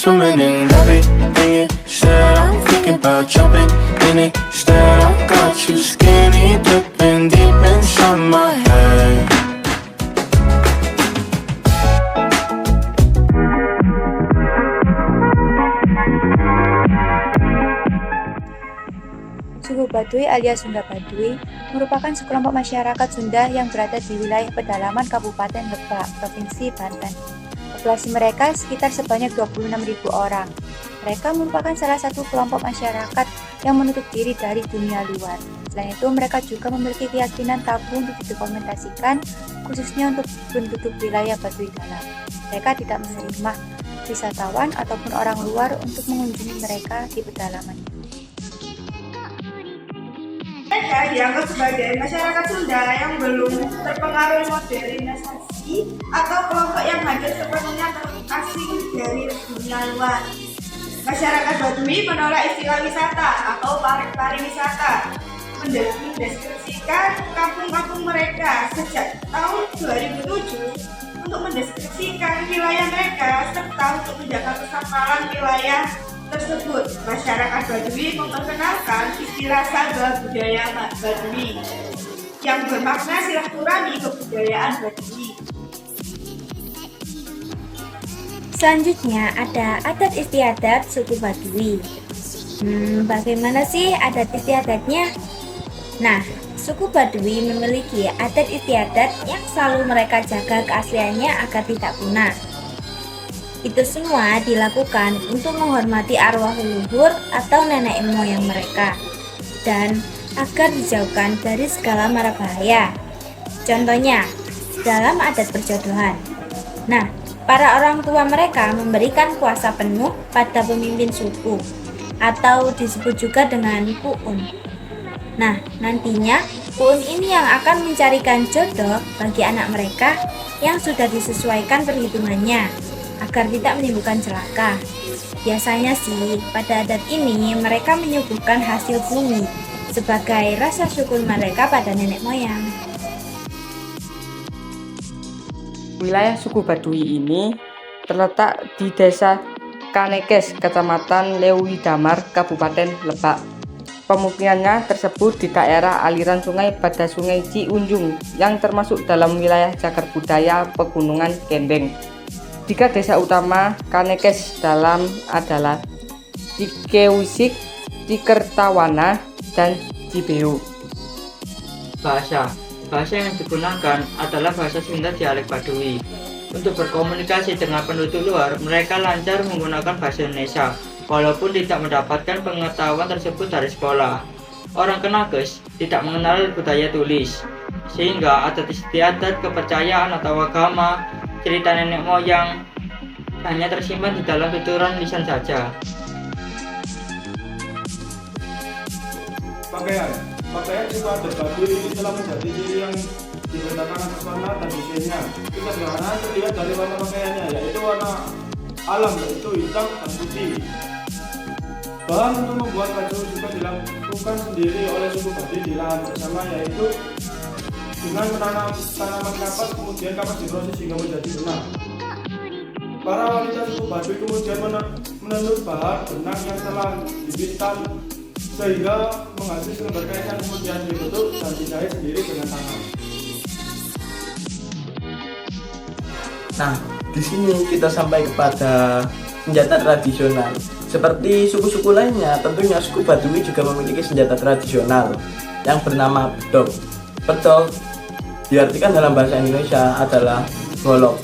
swimming in everything you said. I'm thinking about jumping in it instead. I got you skinny dipping deep inside my head. Suku Baduy alias Sunda Baduy merupakan sekelompok masyarakat Sunda yang berada di wilayah pedalaman Kabupaten Lebak, Provinsi Banten. Populasi mereka sekitar sebanyak 26.000 orang. Mereka merupakan salah satu kelompok masyarakat yang menutup diri dari dunia luar. Selain itu, mereka juga memiliki keyakinan tabu untuk didokumentasikan, khususnya untuk penduduk wilayah Baduy dalam. Mereka tidak menerima wisatawan ataupun orang luar untuk mengunjungi mereka di pedalaman. Mereka dianggap sebagai masyarakat Sunda yang belum terpengaruh modernisasi atau kelompok yang hadir sepenuhnya terasing dari dunia luar. Masyarakat Baduy menolak istilah wisata atau pariwisata, mendeskripsikan kampung-kampung mereka sejak tahun 2007 untuk mendeskripsikan wilayah mereka serta untuk menjaga kesamaan wilayah tersebut. Masyarakat Baduy memperkenalkan istilah Saga Budaya Baduy yang bermakna silaturahmi kebudayaan Baduy. Selanjutnya ada adat istiadat suku Baduy. Bagaimana sih adat istiadatnya? Nah, suku Baduy memiliki adat istiadat yang selalu mereka jaga keasliannya agar tidak punah. Itu semua dilakukan untuk menghormati arwah leluhur atau nenek moyang mereka dan agar dijauhkan dari segala mara bahaya. Contohnya, dalam adat perjodohan. Nah, para orang tua mereka memberikan kuasa penuh pada pemimpin suku atau disebut juga dengan puun. Nah, nantinya puun ini yang akan mencarikan jodoh bagi anak mereka yang sudah disesuaikan perhitungannya agar tidak menimbulkan celaka. Biasanya sih, pada adat ini mereka menyuguhkan hasil bumi sebagai rasa syukur mereka pada nenek moyang. Wilayah suku Baduy ini terletak di Desa Kanekes, Kecamatan Lewi Damar, Kabupaten Lebak. Pemukimannya tersebut di daerah aliran sungai pada Sungai Ciunjung yang termasuk dalam wilayah cagar budaya Pegunungan Kendeng. Tiga desa utama Kanekes dalam adalah Cikeusik, Cikertawana, dan Cibeu. Bahasa yang digunakan adalah bahasa Sunda dialek Baduy. Untuk berkomunikasi dengan penduduk luar, mereka lancar menggunakan bahasa Indonesia, walaupun tidak mendapatkan pengetahuan tersebut dari sekolah. Orang Kanekes tidak mengenal budaya tulis, sehingga adat istiadat, kepercayaan atau agama, cerita nenek moyang hanya tersimpan di dalam tuturan lisan saja. Pakaian suku adat Baduy ini telah menjadi ciri yang dibedakan atas warna dan desainnya. Kesederhanaan terlihat dari warna pakaiannya, yaitu warna alam, yaitu hitam dan putih. Bahan untuk membuat baju juga dilakukan sendiri oleh suku Baduy di lahan bersama, yaitu dengan menanam tanaman kapas, kemudian kapas diproses hingga menjadi benang. Para wanita suku Baduy kemudian menenun bahan benang yang telah dipintal sehingga menghasilkan berkait yang kemudian dibentuk dan dijahit sendiri dengan tangan. Nah, di sini kita sampai kepada senjata tradisional. Seperti suku-suku lainnya, tentunya suku Baduy juga memiliki senjata tradisional yang bernama bedog. Bedog diartikan dalam bahasa Indonesia adalah golok.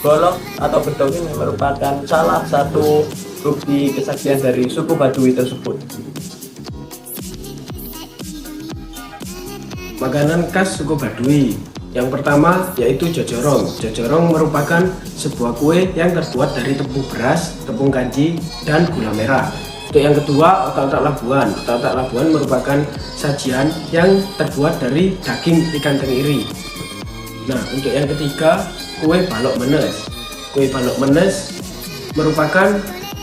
Golok atau bedog ini merupakan salah satu bukti kesaktian dari suku Baduy tersebut. Makanan khas suku Baduy. Yang pertama yaitu jojorong. Jojorong merupakan sebuah kue yang terbuat dari tepung beras, tepung kanji, dan gula merah. Untuk yang kedua, otak-otak labuan. Otak-otak labuan merupakan sajian yang terbuat dari daging ikan tenggiri. Nah, untuk yang ketiga, kue balok menes. Kue balok menes merupakan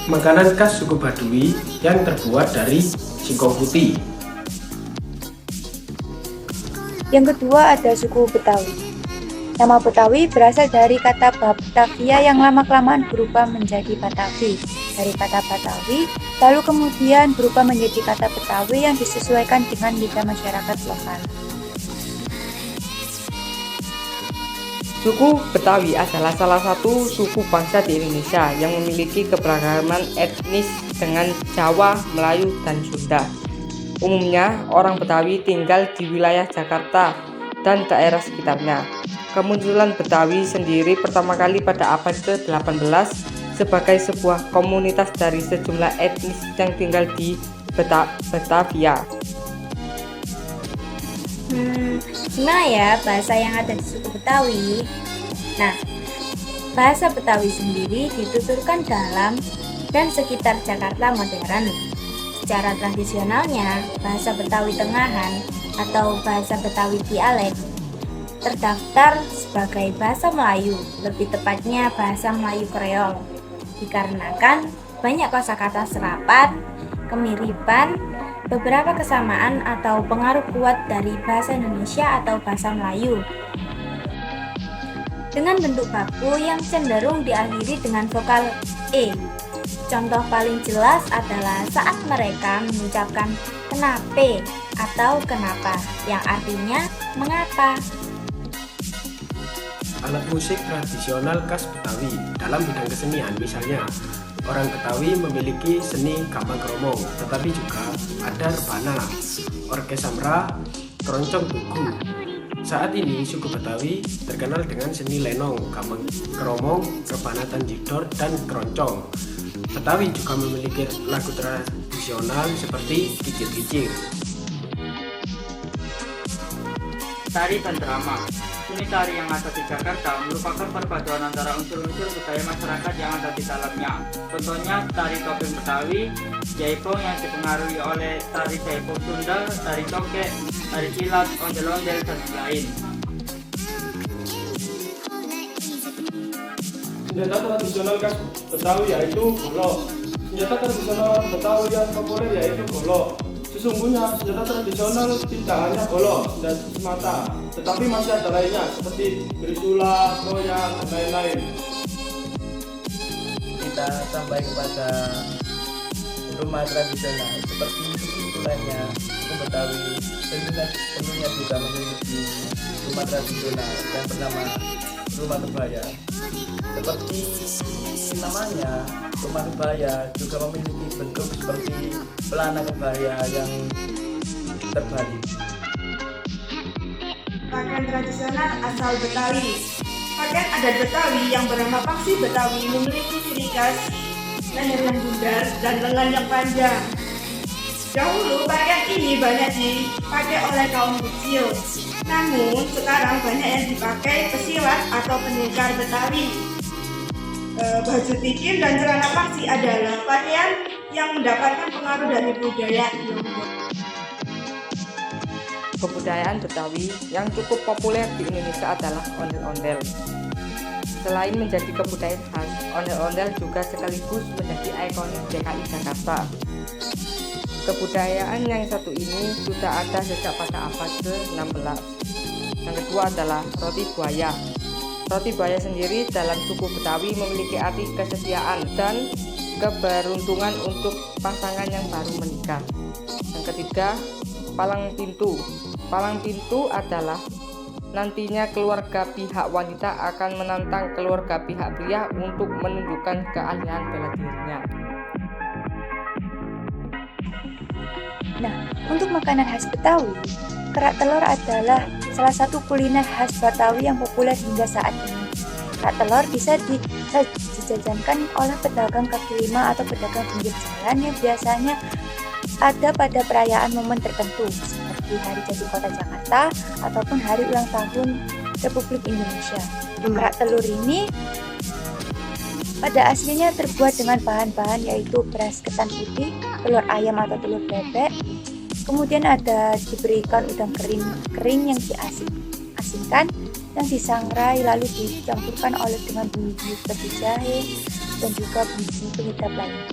makanan khas suku Baduy yang terbuat dari singkong putih. Yang kedua ada suku Betawi. Nama Betawi berasal dari kata Batavia yang lama-kelamaan berubah menjadi Batavi. dari kata Betawi, lalu kemudian berubah menjadi kata Betawi yang disesuaikan dengan lidah masyarakat lokal. Suku Betawi adalah salah satu suku bangsa di Indonesia yang memiliki keberagaman etnis dengan Jawa, Melayu, dan Sunda. Umumnya, orang Betawi tinggal di wilayah Jakarta dan daerah sekitarnya. Kemunculan Betawi sendiri pertama kali pada abad ke-18 sebagai sebuah komunitas dari sejumlah etnis yang tinggal di Batavia. Gimana ya bahasa yang ada di suku Betawi? Nah, bahasa Betawi sendiri dituturkan dalam dan sekitar Jakarta modern. Secara tradisionalnya, bahasa Betawi Tengahan atau bahasa Betawi dialek terdaftar sebagai bahasa Melayu, lebih tepatnya bahasa Melayu Kreol, dikarenakan banyak kosakata serapan, kemiripan, beberapa kesamaan atau pengaruh kuat dari bahasa Indonesia atau bahasa Melayu. Dengan bentuk baku yang cenderung diakhiri dengan vokal E. Contoh paling jelas adalah saat mereka mengucapkan kenape atau kenapa, yang artinya mengapa. Alat musik tradisional khas Betawi dalam bidang kesenian, misalnya orang Betawi memiliki seni gambang kromong, tetapi juga ada rebana, orkes samra, keroncong tugu. Saat ini suku Betawi terkenal dengan seni lenong, gambang kromong, rebana tanjidor, dan keroncong. Betawi juga memiliki lagu tradisional seperti kicir-kicir. Tari dan drama. Seni tari yang ada di Jakarta merupakan perpaduan antara unsur-unsur budaya masyarakat yang ada di dalamnya. Contohnya tari topeng Betawi, jaipong yang dipengaruhi oleh tari jaipong Sunda, tari cokek, tari silat, ondel-ondel, dan lain. Senjata tradisional khas Betawi yaitu golok. Senjata tradisional Betawi yang populer yaitu golok. Sesungguhnya senjata tradisional tidak hanya golok dan semata, tetapi masih ada lainnya seperti trisula, toya, dan lain-lain. Kita sampai kepada rumah tradisional seperti suku lainnya, suku Betawi tentunya juga memiliki rumah tradisional yang bernama rumah kebaya. Seperti namanya, rumah kebaya juga memiliki bentuk seperti pelana kebaya yang terbalik. Pakaian tradisional asal Betawi. Pakaian adat Betawi yang bernama paksi Betawi memiliki ciri khas leher yang bundar dan lengan yang panjang. Dahulu pakaian ini banyak dipakai oleh kaum kecil, namun sekarang banyak yang dipakai pesilat atau pendekar Betawi. Baju tikin dan celana paksi adalah pakaian yang mendapatkan pengaruh dari budaya Tionghoa. Kebudayaan Betawi yang cukup populer di Indonesia adalah ondel-ondel. Selain menjadi kebudayaan khas, ondel-ondel juga sekaligus menjadi ikonik DKI Jakarta. Kebudayaan yang satu ini sudah ada sejak pada abad ke-16. Yang kedua adalah roti buaya. Roti buaya sendiri dalam suku Betawi memiliki arti kesetiaan dan keberuntungan untuk pasangan yang baru menikah. Yang ketiga, palang pintu. Palang pintu adalah nantinya keluarga pihak wanita akan menantang keluarga pihak pria untuk menunjukkan keahlian bela dirinya. Nah, untuk makanan khas Betawi, kerak telur adalah salah satu kuliner khas Betawi yang populer hingga saat ini. Kerak telur bisa dijajankan oleh pedagang kaki lima atau pedagang pinggir jalan yang biasanya ada pada perayaan momen tertentu seperti Hari Jadi Kota Jakarta ataupun hari ulang tahun Republik Indonesia. Kerak telur ini pada aslinya terbuat dengan bahan-bahan yaitu beras ketan putih, telur ayam atau telur bebek, kemudian ada diberikan udang kering yang diasinkan yang disangrai lalu dicampurkan dengan bumbu seperti jahe dan juga bumbu penyedap lainnya.